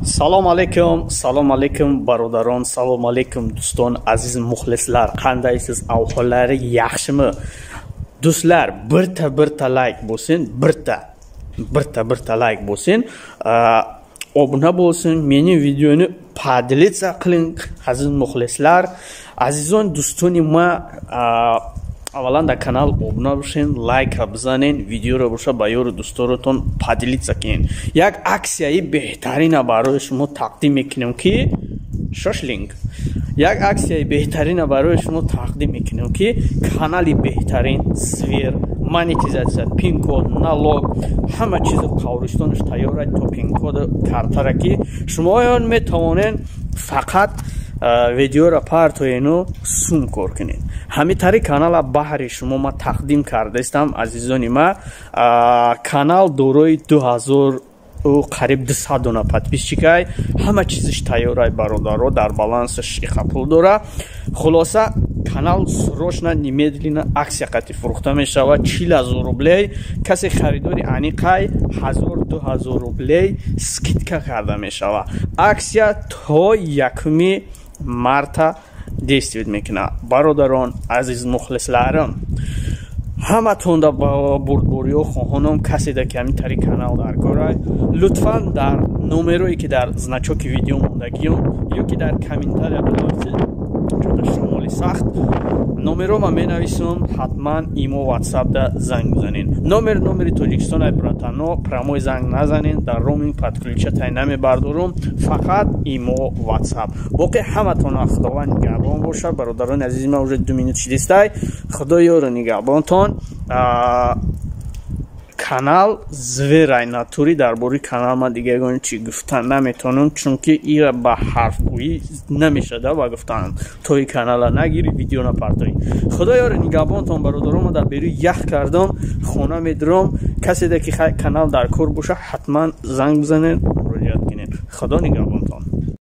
салом алейкум бародарон, салом алейкум дӯстон, азиз мухлислар, қандайсиз, аҳволлари яхшими? Дӯстлар, birta лайк босин, birta лайк босин, обуна босин, мени видеони падилитса қилин, азиз мухлислар, азизон дӯстони ма. Аввалан дар канал обуна бошен, лайка бизанен, видеоро боша ба ёру дӯсторотон падилитса кунен. Як аксияи беҳтарина барои шумо тақдим мекунем ки шошлинг. Як аксияи беҳтарина барои шумо тақдим мекунем ки канали беҳтарин, звер, монетизация, пин-код, налог, ҳама чизи қавристонаш тайёрад то пин-кода картара ки шумоён метавонен фақат видеоро партоену сум кор кунед. Ҳамин тари канала баҳри шумо ма тақдим кардаистам, азизони ма. Канал дорои 2000 қариб 200 дона подписчикай, ҳама чизиш тайёрай бародаро, дар балансаш иқапул дора. Хулоса канал срочно немедленно аксия қати фурӯхта мешавад, 40000 рублей. Касе харидори аниқай 1000-2000 рублей скидка карда мешавад. Аксия то 1 марта действиет мекунад. Бародарон, азиз мухлисларам, ҳаматонда ба бурдбориҳо хоҳонам каседа ки ҳамин тари канал дар корай, лутфан дар номерое ки дар значоки видео мондагиён ё ки дар комментария шамоли сахт номерома менависам, ҳатман имо ватсапда занг бизанен. Номери Тоҷикистонаи братано, прамои занг назанен, дар роминг подключа тай намебардорам, фақат имо ватсап. Боқи ҳаматона худованд нигаҳбон бошад. Бародарони азизи ман уже 2 минут шидистай. Худо ёру нигаҳбонтон. Канал зверай натури дар бори канал ман дига ягон чи гуфтан наметонам, чунки ира ба ҳарфгӯӣ намешада ба гуфтан. Тои канала нагири, видео напартои. Худо ёри нигаҳбонтон бародарома дар беру ях кардам, хона медурам. Каседе ки канал дар кор боша, ҳатман занг бизанен, муроҷиат кунед. Худо нигаҳбонтон.